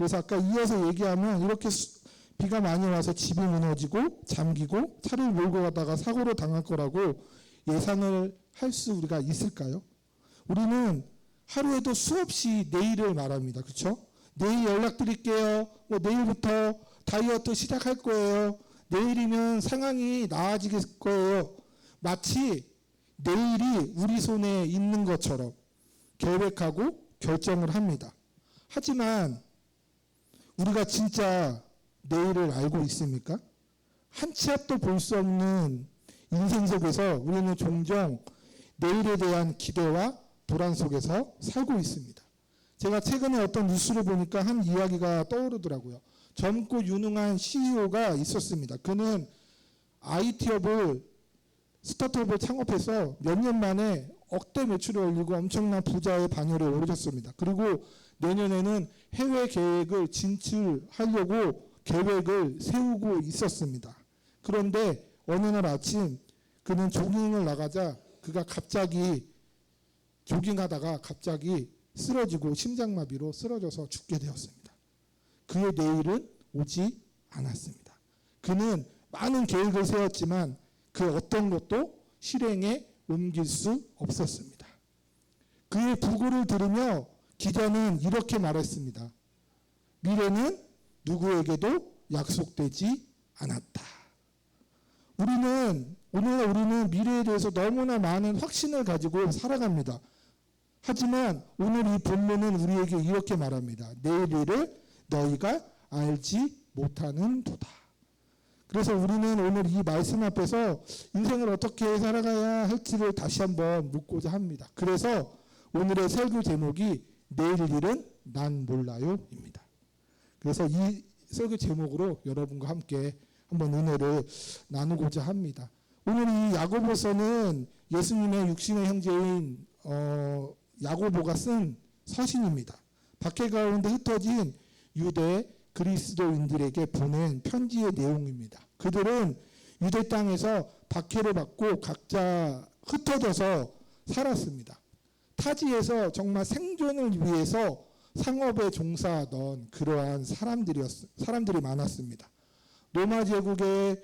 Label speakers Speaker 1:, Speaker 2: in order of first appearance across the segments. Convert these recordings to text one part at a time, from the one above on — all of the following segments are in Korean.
Speaker 1: 그래서 아까 이어서 얘기하면 이렇게 비가 많이 와서 집이 무너지고 잠기고 차를 몰고 가다가 사고로 당할 거라고 예상을 할 수 우리가 있을까요? 우리는 하루에도 수없이 내일을 말합니다. 그렇죠? 내일 연락드릴게요. 뭐 내일부터 다이어트 시작할 거예요. 내일이면 상황이 나아질 거예요. 마치 내일이 우리 손에 있는 것처럼 계획하고 결정을 합니다. 하지만 우리가 진짜 내일을 알고 있습니까? 한 치 앞도 볼 수 없는 인생 속에서 우리는 종종 내일에 대한 기대와 불안 속에서 살고 있습니다. 제가 최근에 어떤 뉴스를 보니까 한 이야기가 떠오르더라고요. 젊고 유능한 CEO가 있었습니다. 그는 IT업을 스타트업을 창업해서 몇 년 만에 억대 매출을 올리고 엄청난 부자의 반열에 오르셨습니다. 그리고 내년에는 해외 계획을 진출하려고 계획을 세우고 있었습니다. 그런데 어느 날 아침 그는 조깅을 나가자 그가 갑자기 조깅하다가 갑자기 쓰러지고 심장마비로 쓰러져서 죽게 되었습니다. 그의 내일은 오지 않았습니다. 그는 많은 계획을 세웠지만 그 어떤 것도 실행에 옮길 수 없었습니다. 그의 부고를 들으며 기자는 이렇게 말했습니다. 미래는 누구에게도 약속되지 않았다. 오늘날 우리는 미래에 대해서 너무나 많은 확신을 가지고 살아갑니다. 하지만 오늘 이 본문은 우리에게 이렇게 말합니다. 내일 일을 너희가 알지 못하는도다. 그래서 우리는 오늘 이 말씀 앞에서 인생을 어떻게 살아가야 할지를 다시 한번 묻고자 합니다. 그래서 오늘의 설교 제목이 내일 일은 난 몰라요입니다. 그래서 이 설교 제목으로 여러분과 함께 한번 은혜를 나누고자 합니다. 오늘 이 야고보서는 예수님의 육신의 형제인 야고보가 쓴 서신입니다. 박해 가운데 흩어진 유대 그리스도인들에게 보낸 편지의 내용입니다. 그들은 유대 땅에서 박해를 받고 각자 흩어져서 살았습니다. 타지에서 정말 생존을 위해서 상업에 종사하던 그러한 사람들이 많았습니다. 로마 제국의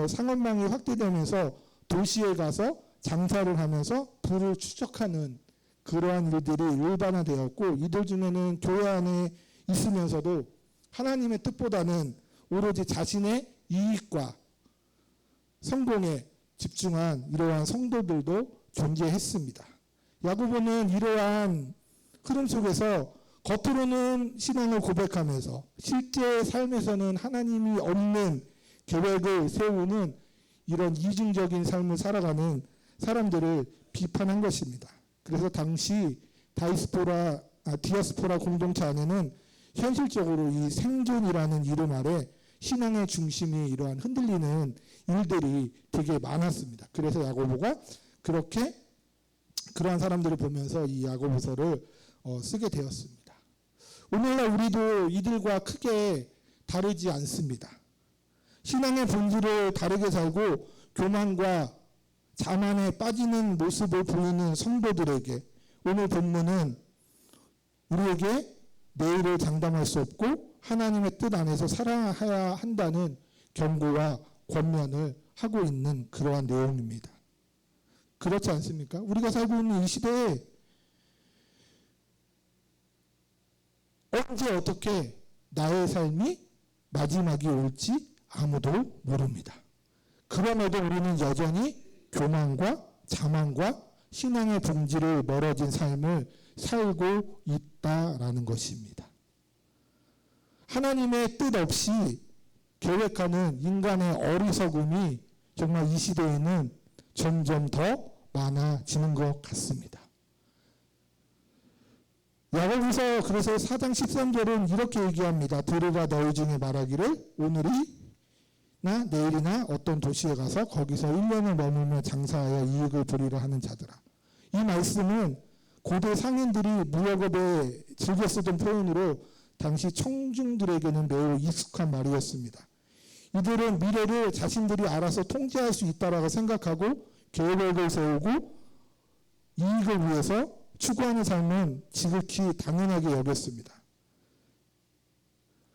Speaker 1: 상업망이 확대되면서 도시에 가서 장사를 하면서 부를 추적하는 그러한 일들이 일반화되었고 이들 중에는 교회 안에 있으면서도 하나님의 뜻보다는 오로지 자신의 이익과 성공에 집중한 이러한 성도들도 존재했습니다. 야고보는 이러한 흐름 속에서 겉으로는 신앙을 고백하면서 실제 삶에서는 하나님이 없는 계획을 세우는 이런 이중적인 삶을 살아가는 사람들을 비판한 것입니다. 그래서 당시 디아스포라 공동체 안에는 현실적으로 이 생존이라는 이름 아래 신앙의 중심이 이러한 흔들리는 일들이 되게 많았습니다. 그래서 야고보가 그러한 사람들을 보면서 이 야고보서를 쓰게 되었습니다. 오늘날 우리도 이들과 크게 다르지 않습니다. 신앙의 본질을 다르게 살고 교만과 자만에 빠지는 모습을 보이는 성도들에게 오늘 본문은 우리에게 내일을 장담할 수 없고 하나님의 뜻 안에서 살아야 한다는 경고와 권면을 하고 있는 그러한 내용입니다. 그렇지 않습니까? 우리가 살고 있는 이 시대에 언제 어떻게 나의 삶이 마지막이 올지 아무도 모릅니다. 그럼에도 우리는 여전히 교만과 자만과 신앙의 본질을 멀어진 삶을 살고 있다라는 것입니다. 하나님의 뜻 없이 계획하는 인간의 어리석음이 정말 이 시대에는 점점 더 많아지는 것 같습니다. 야고보서 그래서 4장 13절은 이렇게 얘기합니다. 들으라 너희 중에 말하기를 오늘이나 내일이나 어떤 도시에 가서 거기서 1년을 머물며 장사하여 이익을 보리라 하는 자들아. 이 말씀은 고대 상인들이 무역업에 즐겨 쓰던 표현으로 당시 청중들에게는 매우 익숙한 말이었습니다. 이들은 미래를 자신들이 알아서 통제할 수 있다라고 생각하고 계획을 세우고 이익을 위해서 추구하는 삶은 지극히 당연하게 여겼습니다.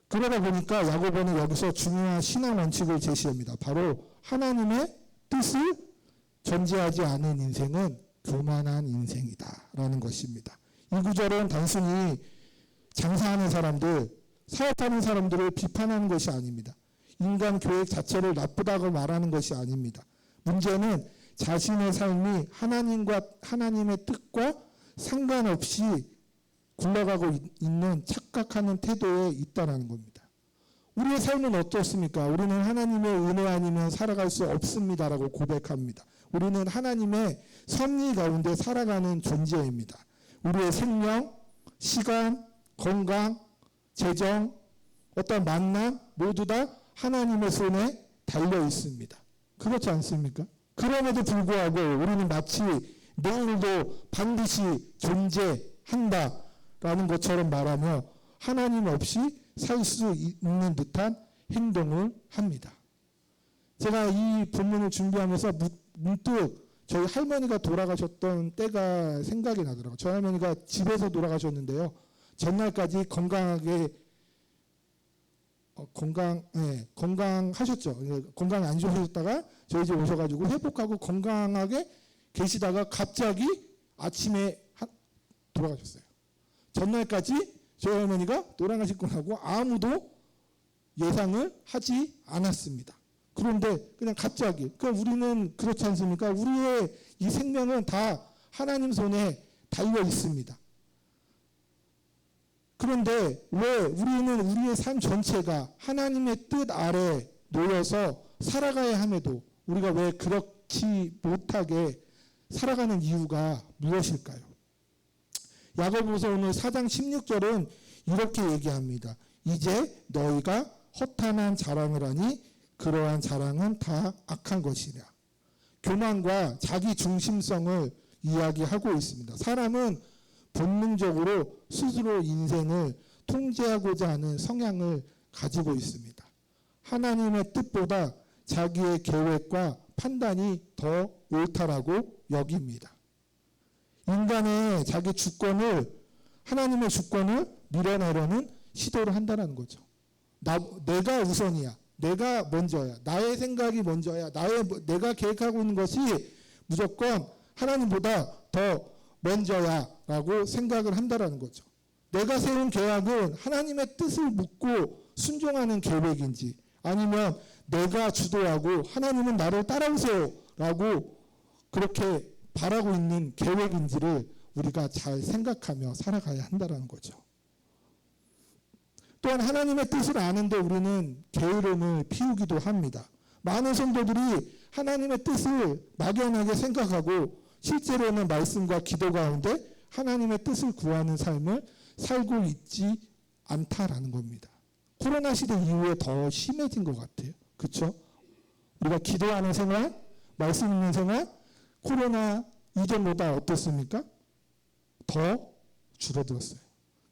Speaker 1: 그러다 보니까 야고보는 여기서 중요한 신앙 원칙을 제시합니다. 바로 하나님의 뜻을 전제하지 않은 인생은 교만한 인생이다라는 것입니다. 이 구절은 단순히 장사하는 사람들, 사업하는 사람들을 비판하는 것이 아닙니다. 인간 계획 자체를 나쁘다고 말하는 것이 아닙니다. 문제는 자신의 삶이 하나님의 뜻과 상관없이 굴러가고 있는 착각하는 태도에 있다는 겁니다. 우리의 삶은 어떻습니까? 우리는 하나님의 은혜 아니면 살아갈 수 없습니다라고 고백합니다. 우리는 하나님의 섭리 가운데 살아가는 존재입니다. 우리의 생명, 시간, 건강, 재정, 어떤 만남 모두 다 하나님의 손에 달려 있습니다. 그렇지 않습니까? 그럼에도 불구하고 우리는 마치 내일도 반드시 존재한다라는 것처럼 말하며 하나님 없이 살 수 있는 듯한 행동을 합니다. 제가 이 본문을 준비하면서 문득 저희 할머니가 돌아가셨던 때가 생각이 나더라고요. 저희 할머니가 집에서 돌아가셨는데요. 전날까지 건강하셨죠. 건강이 안 좋으셨다가 저희 집 오셔가지고 회복하고 건강하게 계시다가 갑자기 아침에 돌아가셨어요. 전날까지 저희 할머니가 돌아가실 거라고 아무도 예상을 하지 않았습니다. 그런데 그냥 갑자기, 우리는 그렇지 않습니까? 우리의 이 생명은 다 하나님 손에 달려 있습니다. 그런데 왜 우리는 우리의 삶 전체가 하나님의 뜻 아래 놓여서 살아가야 함에도 우리가 왜 그렇지 못하게 살아가는 이유가 무엇일까요? 야고보서 오늘 4장 16절은 이렇게 얘기합니다. 이제 너희가 허탄한 자랑을 하니 그러한 자랑은 다 악한 것이라. 교만과 자기 중심성을 이야기하고 있습니다. 사람은 본능적으로 스스로 인생을 통제하고자 하는 성향을 가지고 있습니다. 하나님의 뜻보다 자기의 계획과 판단이 더 옳다라고 여깁니다. 인간의 자기 주권을, 하나님의 주권을 밀어내려는 시도를 한다는 거죠. 내가 우선이야. 내가 먼저야. 나의 생각이 먼저야. 내가 계획하고 있는 것이 무조건 하나님보다 더 먼저야 라고 생각을 한다는 거죠. 내가 세운 계획은 하나님의 뜻을 묻고 순종하는 계획인지, 아니면 내가 주도하고 하나님은 나를 따라오세요 라고 그렇게 바라고 있는 계획인지를 우리가 잘 생각하며 살아가야 한다는 거죠. 또한 하나님의 뜻을 아는데 우리는 게으름을 피우기도 합니다. 많은 성도들이 하나님의 뜻을 막연하게 생각하고 실제로는 말씀과 기도 가운데 하나님의 뜻을 구하는 삶을 살고 있지 않다라는 겁니다. 코로나 시대 이후에 더 심해진 것 같아요. 그렇죠? 우리가 기도하는 생활, 말씀 있는 생활, 코로나 이전보다 어떻습니까? 더 줄어들었어요.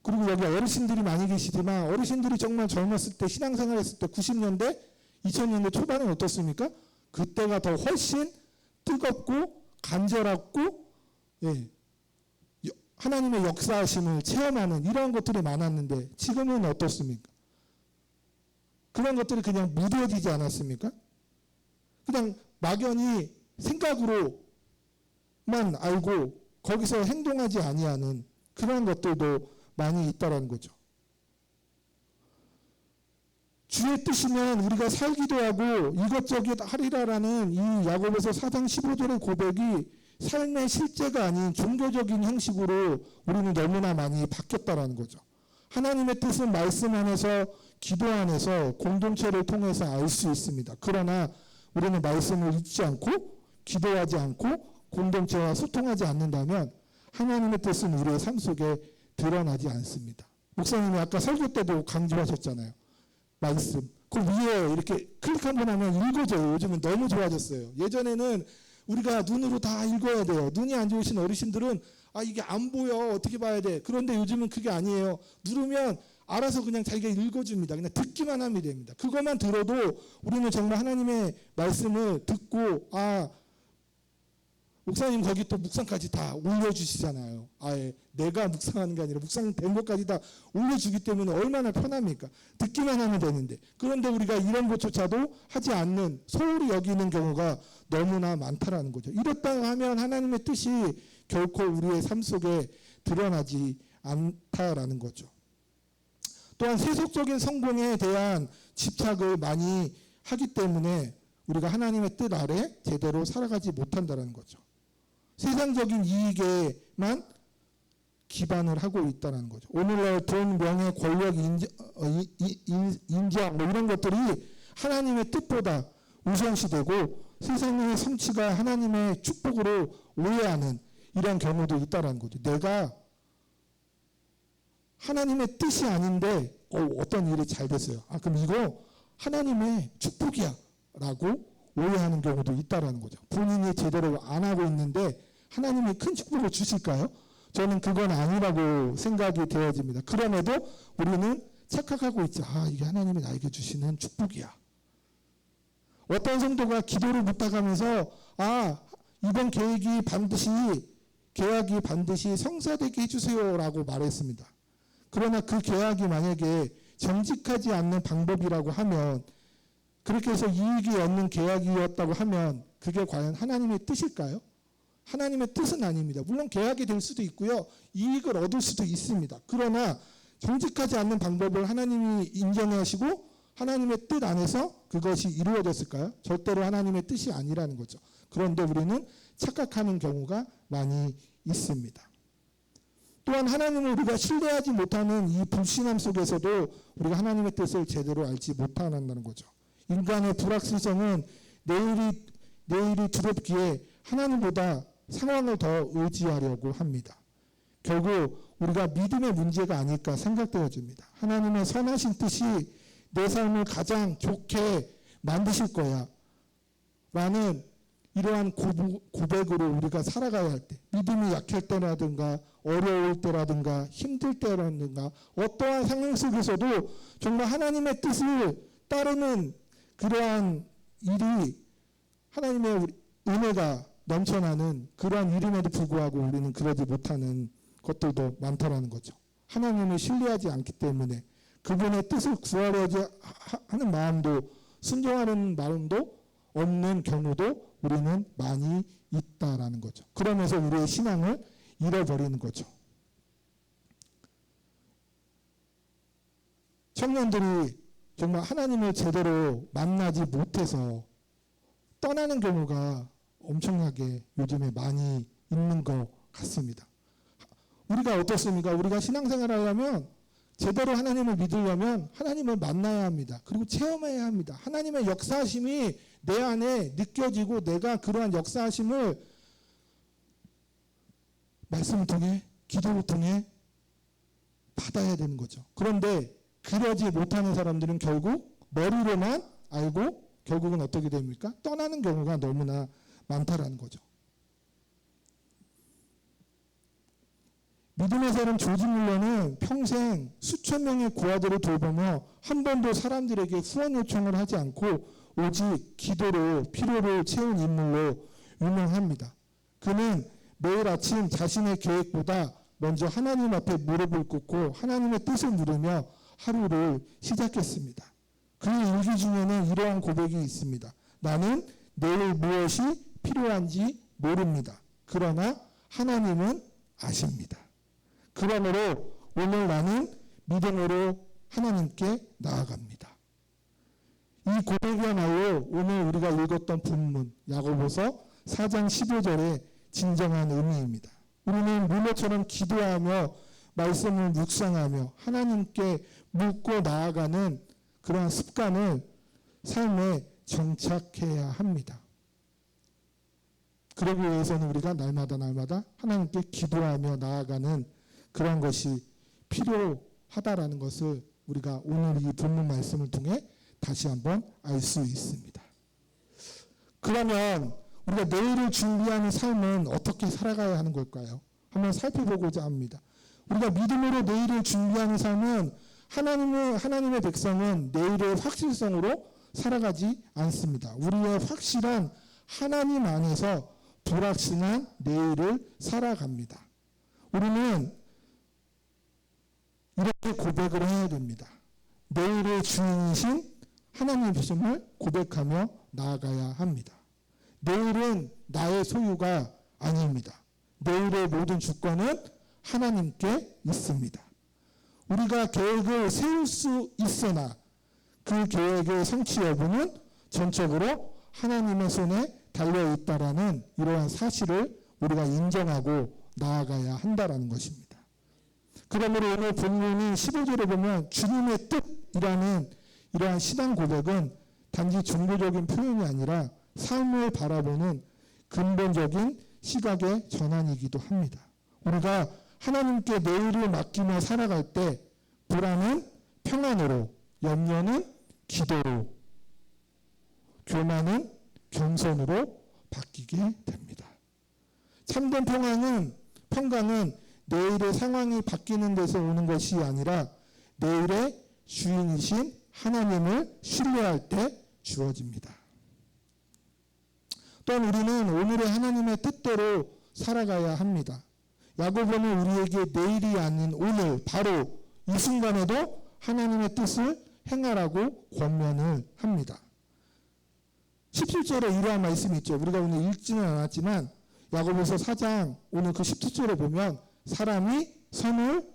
Speaker 1: 그리고 여기 어르신들이 많이 계시지만 어르신들이 정말 젊었을 때 신앙생활 했을 때 90년대, 2000년대 초반은 어떻습니까? 그때가 더 훨씬 뜨겁고 간절하고 하나님의 역사하심을 체험하는 이러한 것들이 많았는데 지금은 어떻습니까? 그런 것들이 그냥 무뎌지지 않았습니까? 그냥 막연히 생각으로만 알고 거기서 행동하지 아니하는 그런 것들도 많이 있다는 거죠. 주의 뜻이면 우리가 살기도 하고 이것저것 하리라라는 이 야고보서 4장 15절의 고백이 삶의 실제가 아닌 종교적인 형식으로 우리는 너무나 많이 바뀌었다는 거죠. 하나님의 뜻은 말씀 안에서, 기도 안에서, 공동체를 통해서 알 수 있습니다. 그러나 우리는 말씀을 읽지 않고 기도하지 않고 공동체와 소통하지 않는다면 하나님의 뜻은 우리의 삶 속에 드러나지 않습니다. 목사님이 아까 설교 때도 강조하셨잖아요. 말씀. 그 위에 이렇게 클릭 한번 하면 읽어져요. 요즘은 너무 좋아졌어요. 예전에는 우리가 눈으로 다 읽어야 돼요. 눈이 안 좋으신 어르신들은 이게 안 보여. 어떻게 봐야 돼. 그런데 요즘은 그게 아니에요. 누르면 알아서 그냥 자기가 읽어줍니다. 그냥 듣기만 하면 됩니다. 그것만 들어도 우리는 정말 하나님의 말씀을 듣고 목사님 거기 또 묵상까지 다 올려주시잖아요. 아예 내가 묵상하는 게 아니라 묵상된 것까지 다 올려주기 때문에 얼마나 편합니까? 듣기만 하면 되는데. 그런데 우리가 이런 것조차도 하지 않는, 소홀히 여기는 경우가 너무나 많다라는 거죠. 이렇다 하면 하나님의 뜻이 결코 우리의 삶 속에 드러나지 않다라는 거죠. 또한 세속적인 성공에 대한 집착을 많이 하기 때문에 우리가 하나님의 뜻 아래 제대로 살아가지 못한다는 거죠. 세상적인 이익에만 기반을 하고 있다는 거죠. 오늘날 돈, 명예, 권력, 인정 뭐 이런 것들이 하나님의 뜻보다 우선시되고 세상의 성취가 하나님의 축복으로 오해하는 이런 경우도 있다는 거죠. 내가 하나님의 뜻이 아닌데 어떤 일이 잘 됐어요. 그럼 이거 하나님의 축복이야 라고 오해하는 경우도 있다는 거죠. 본인이 제대로 안 하고 있는데 하나님이 큰 축복을 주실까요? 저는 그건 아니라고 생각이 되어집니다. 그럼에도 우리는 착각하고 있죠. 이게 하나님이 나에게 주시는 축복이야. 어떤 성도가 기도를 묵다가면서 이번 계약이 반드시 성사되게 해주세요 라고 말했습니다. 그러나 그 계약이 만약에 정직하지 않는 방법이라고 하면, 그렇게 해서 이익이 없는 계약이었다고 하면 그게 과연 하나님의 뜻일까요? 하나님의 뜻은 아닙니다. 물론 계약이 될 수도 있고요. 이익을 얻을 수도 있습니다. 그러나 정직하지 않는 방법을 하나님이 인정하시고 하나님의 뜻 안에서 그것이 이루어졌을까요? 절대로 하나님의 뜻이 아니라는 거죠. 그런데 우리는 착각하는 경우가 많이 있습니다. 또한 하나님을 우리가 신뢰하지 못하는 이 불신함 속에서도 우리가 하나님의 뜻을 제대로 알지 못한다는 거죠. 인간의 불확실성은 내일이 두렵기에 하나님보다 상황을 더 의지하려고 합니다. 결국 우리가 믿음의 문제가 아닐까 생각되어집니다. 하나님의 선하신 뜻이 내 삶을 가장 좋게 만드실 거야 라는 이러한 고백으로 우리가 살아가야 할 때, 믿음이 약할 때라든가 어려울 때라든가 힘들 때라든가 어떠한 상황 속에서도 정말 하나님의 뜻을 따르는 그러한 일이 하나님의 은혜가 넘쳐나는 그러한 일임에도 불구하고 우리는 그러지 못하는 것들도 많다라는 거죠. 하나님을 신뢰하지 않기 때문에 그분의 뜻을 구하려고 하는 마음도, 순종하는 마음도 없는 경우도 우리는 많이 있다라는 거죠. 그러면서 우리의 신앙을 잃어버리는 거죠. 청년들이 정말 하나님을 제대로 만나지 못해서 떠나는 경우가 엄청나게 요즘에 많이 있는 것 같습니다. 우리가 어떻습니까? 우리가 신앙생활을 하려면, 제대로 하나님을 믿으려면 하나님을 만나야 합니다. 그리고 체험해야 합니다. 하나님의 역사하심이 내 안에 느껴지고 내가 그러한 역사하심을 말씀을 통해, 기도를 통해 받아야 되는 거죠. 그런데 그러지 못하는 사람들은 결국 머리로만 알고 결국은 어떻게 됩니까? 떠나는 경우가 너무나 많다라는 거죠. 믿음의 사람 조지 뮬러는 평생 수천 명의 고아들을 돌보며 한 번도 사람들에게 후원 요청을 하지 않고 오직 기도로 필요를 채운 인물로 유명합니다. 그는 매일 아침 자신의 계획보다 먼저 하나님 앞에 무릎을 꿇고 하나님의 뜻을 물으며 하루를 시작했습니다. 그의 일기 중에는 이러한 고백이 있습니다. 나는 내일 무엇이 필요한지 모릅니다. 그러나 하나님은 아십니다. 그러므로 오늘 나는 믿음으로 하나님께 나아갑니다. 이 고백이야말로 오늘 우리가 읽었던 본문 야고보서 4장 15절의 진정한 의미입니다. 우리는 물로처럼 기도하며 말씀을 묵상하며 하나님께 묻고 나아가는 그러한 습관을 삶에 정착해야 합니다. 그러기 위해서는 우리가 날마다 하나님께 기도하며 나아가는 그런 것이 필요하다라는 것을 우리가 오늘 이 본문 말씀을 통해 다시 한번 알 수 있습니다. 그러면 우리가 내일을 준비하는 삶은 어떻게 살아가야 하는 걸까요? 한번 살펴보고자 합니다. 우리가 믿음으로 내일을 준비하는 삶은 하나님의 백성은 내일의 확실성으로 살아가지 않습니다. 우리의 확실한 하나님 안에서 불확실한 내일을 살아갑니다. 우리는 이렇게 고백을 해야 됩니다. 내일의 주인이신 하나님이심을 고백하며 나아가야 합니다. 내일은 나의 소유가 아닙니다. 내일의 모든 주권은 하나님께 있습니다. 우리가 계획을 세울 수 있으나 그 계획의 성취 여부는 전적으로 하나님의 손에 달려있다라는 이러한 사실을 우리가 인정하고 나아가야 한다라는 것입니다. 그러므로 오늘 본문인 15절에 보면 주님의 뜻이라는 이러한 신앙 고백은 단지 종교적인 표현이 아니라 삶을 바라보는 근본적인 시각의 전환이기도 합니다. 우리가 하나님께 내일을 맡기며 살아갈 때 불안은 평안으로, 염려는 기도로, 교만은 겸손으로 바뀌게 됩니다. 참된 평강은 내일의 상황이 바뀌는 데서 오는 것이 아니라 내일의 주인이신 하나님을 신뢰할 때 주어집니다. 또한 우리는 오늘의 하나님의 뜻대로 살아가야 합니다. 야고보는 우리에게 내일이 아닌 오늘, 바로 이 순간에도 하나님의 뜻을 행하라고 권면을 합니다. 17절에 이러한 말씀이 있죠. 우리가 오늘 읽지는 않았지만 야고보서 4장 오늘 그 17절에 보면 사람이 선을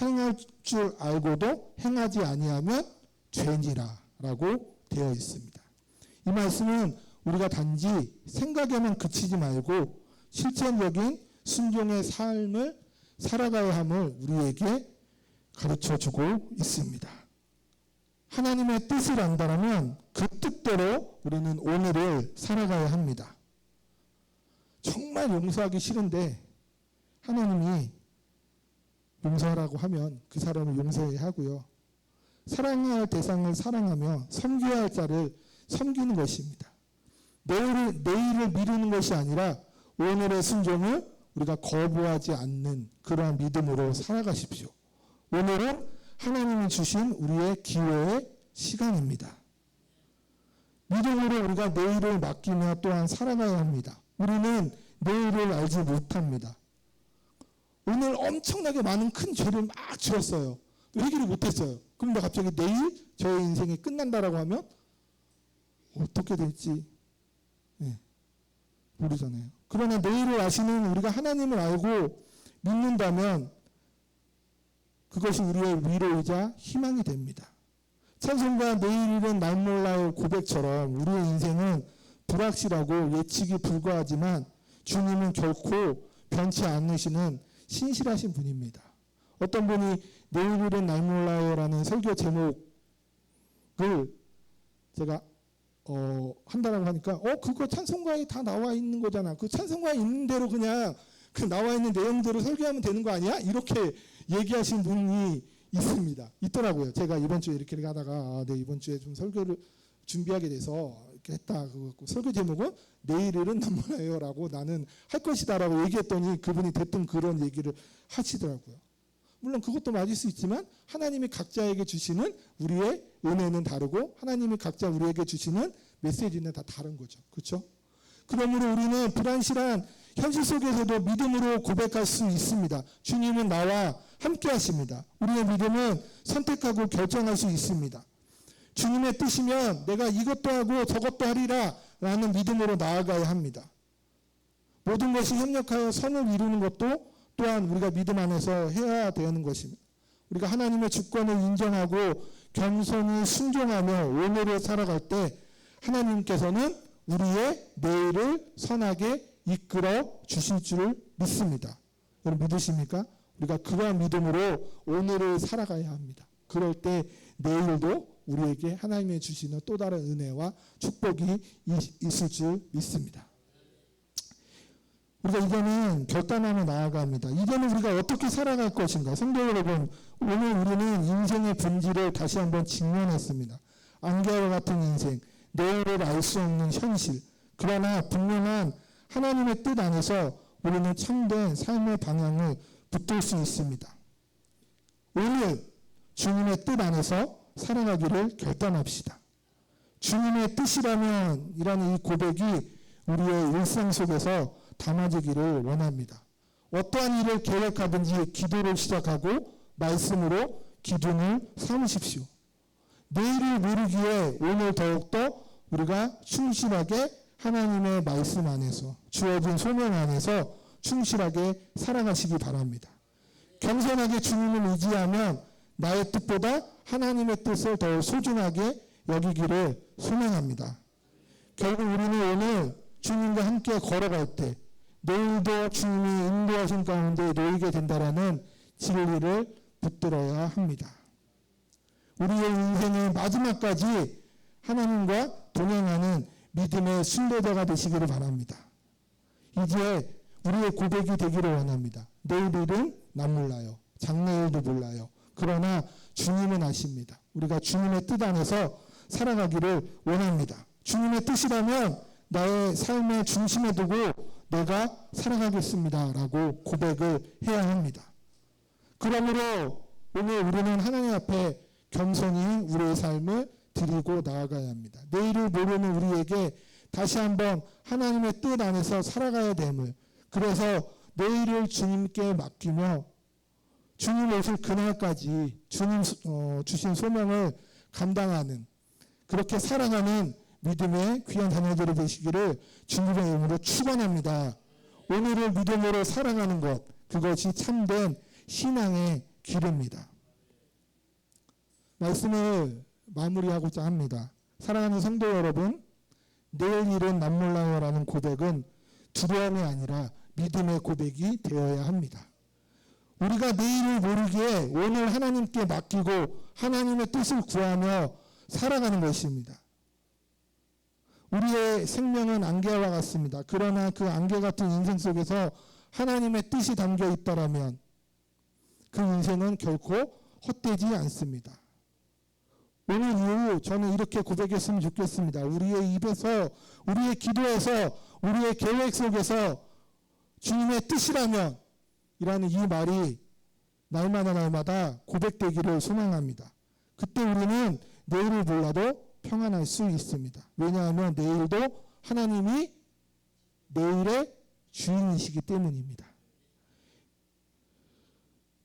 Speaker 1: 행할 줄 알고도 행하지 아니하면 죄니라 라고 되어 있습니다. 이 말씀은 우리가 단지 생각에만 그치지 말고 실천적인 순종의 삶을 살아가야 함을 우리에게 가르쳐주고 있습니다. 하나님의 뜻을 안다면 그 뜻대로 우리는 오늘을 살아가야 합니다. 정말 용서하기 싫은데 하나님이 용서하라고 하면 그 사람을 용서해야 하고요. 사랑해야 할 대상을 사랑하며 섬겨야 할 자를 섬기는 것입니다. 내일을 미루는 것이 아니라 오늘의 순종을 우리가 거부하지 않는 그러한 믿음으로 살아가십시오. 오늘은 하나님이 주신 우리의 기회의 시간입니다. 믿음으로 우리가 내일을 맡기며 또한 살아가야 합니다. 우리는 내일을 알지 못합니다. 오늘 엄청나게 많은 큰 죄를 막 지었어요. 회개를 못했어요. 그런데 갑자기 내일 저의 인생이 끝난다라고 하면 어떻게 될지 모르잖아요. 그러나 내일을 아시는 우리가 하나님을 알고 믿는다면 그것이 우리의 위로이자 희망이 됩니다. 찬송가 내일은 날 몰라요 고백처럼 우리의 인생은 불확실하고 예측이 불가하지만 주님은 결코 변치 않으시는 신실하신 분입니다. 어떤 분이 내일은 날 몰라요라는 설교 제목을 제가 한다라고 하니까 그거 찬송가에 다 나와 있는 거잖아. 그 찬송가에 있는 대로 그냥 그 나와 있는 내용대로 설교하면 되는 거 아니야? 이렇게 얘기하신 분이 있더라고요. 제가 이번 주에 이렇게 하다가 이번 주에 좀 설교를 준비하게 돼서 이렇게 했다. 설교 제목은 내일은 난 몰라요라고 나는 할 것이다라고 얘기했더니 그분이 대뜸 그런 얘기를 하시더라고요. 물론 그것도 맞을 수 있지만 하나님이 각자에게 주시는 우리의 은혜는 다르고 하나님이 각자 우리에게 주시는 메시지는 다 다른 거죠. 그렇죠? 그러므로 우리는 불안실한 현실 속에서도 믿음으로 고백할 수 있습니다. 주님은 나와 함께 하십니다. 우리의 믿음은 선택하고 결정할 수 있습니다. 주님의 뜻이면 내가 이것도 하고 저것도 하리라 라는 믿음으로 나아가야 합니다. 모든 것이 협력하여 선을 이루는 것도 또한 우리가 믿음 안에서 해야 되는 것입니다. 우리가 하나님의 주권을 인정하고 겸손히 순종하며 오늘을 살아갈 때 하나님께서는 우리의 내일을 선하게 이끌어 주실 줄 믿습니다. 여러분 믿으십니까? 우리가 그러한 믿음으로 오늘을 살아가야 합니다. 그럴 때 내일도 우리에게 하나님의 주시는 또 다른 은혜와 축복이 있을 줄 믿습니다. 우리가 이제는 결단하며 나아갑니다. 이제는 우리가 어떻게 살아갈 것인가. 성도 여러분, 오늘 우리는 인생의 본질을 다시 한번 직면했습니다. 안개와 같은 인생, 내일을 알 수 없는 현실. 그러나 분명한 하나님의 뜻 안에서 우리는 참된 삶의 방향을 붙들 수 있습니다. 오늘 주님의 뜻 안에서 살아가기를 결단합시다. 주님의 뜻이라면 이라는 이 고백이 우리의 일상 속에서 담아지기를 원합니다. 어떠한 일을 계획하든지 기도를 시작하고 말씀으로 기둥을 삼으십시오. 내일을 모르기에 오늘 더욱더 우리가 충실하게 하나님의 말씀 안에서 주어진 소명 안에서 충실하게 살아가시기 바랍니다. 겸손하게 주님을 의지하면 나의 뜻보다 하나님의 뜻을 더 소중하게 여기기를 소망합니다. 결국 우리는 오늘 주님과 함께 걸어갈 때 내일도 주님이 인도하신 가운데 놓이게 된다라는 진리를 붙들어야 합니다. 우리의 인생의 마지막까지 하나님과 동행하는 믿음의 순례자가 되시기를 바랍니다. 이제 우리의 고백이 되기를 원합니다. 내일은 난 몰라요. 장래일도 몰라요. 그러나 주님은 아십니다. 우리가 주님의 뜻 안에서 살아가기를 원합니다. 주님의 뜻이라면 나의 삶의 중심에 두고 내가 살아가겠습니다 라고 고백을 해야 합니다. 그러므로 오늘 우리는 하나님 앞에 겸손히 우리의 삶을 드리고 나아가야 합니다. 내일을 모르는 우리에게 다시 한번 하나님의 뜻 안에서 살아가야 됨을, 그래서 내일을 주님께 맡기며 주님 오실 그날까지 주님 주신 소명을 감당하는, 그렇게 살아가는 믿음의 귀한 자녀들이 되시기를 주님의 이름으로 축원합니다. 오늘을 믿음으로 살아가는 것, 그것이 참된 신앙의 길입니다. 말씀을 마무리하고자 합니다. 사랑하는 성도 여러분, 내일 일은 난 몰라요라는 고백은 두려움이 아니라 믿음의 고백이 되어야 합니다. 우리가 내일을 모르기에 오늘 하나님께 맡기고 하나님의 뜻을 구하며 살아가는 것입니다. 우리의 생명은 안개와 같습니다. 그러나 그 안개 같은 인생 속에서 하나님의 뜻이 담겨 있다라면 그 인생은 결코 헛되지 않습니다. 오늘 이후 저는 이렇게 고백했으면 좋겠습니다. 우리의 입에서, 우리의 기도에서, 우리의 계획 속에서 주님의 뜻이라면 이라는 이 말이 날마다 고백되기를 소망합니다. 그때 우리는 내일을 몰라도 평안할 수 있습니다. 왜냐하면 내일도 하나님이 내일의 주인이시기 때문입니다.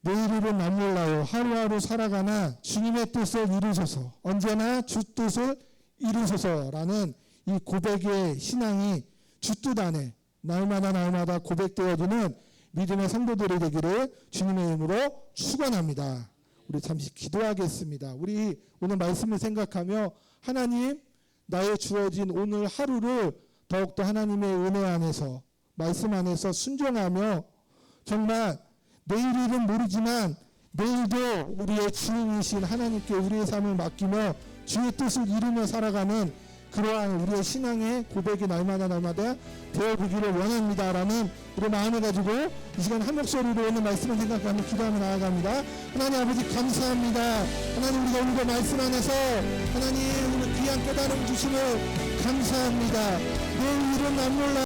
Speaker 1: 내일은 난 몰라요. 하루하루 살아가나 주님의 뜻을 이루소서, 언제나 주 뜻을 이루소서라는 이 고백의 신앙이 주 뜻 안에 날마다 고백되어지는 믿음의 성도들이 되기를 주님의 이름으로 축원합니다. 우리 잠시 기도하겠습니다. 우리 오늘 말씀을 생각하며 하나님, 나의 주어진 오늘 하루를 더욱더 하나님의 은혜 안에서, 말씀 안에서 순종하며 정말 내일일은 모르지만 내일도 우리의 주인이신 하나님께 우리의 삶을 맡기며 주의 뜻을 이루며 살아가는 그러한 우리의 신앙의 고백이 날마다 되어보기를 원합니다라는 우리 마음을 가지고 이 시간 한 목소리로 오늘 말씀을 생각하며 기도하며 나아갑니다. 하나님 아버지 감사합니다. 하나님, 우리가 오늘도 말씀 안에서 하나님 오늘 귀한 깨달음 주심을 감사합니다. 내일일은 난 몰라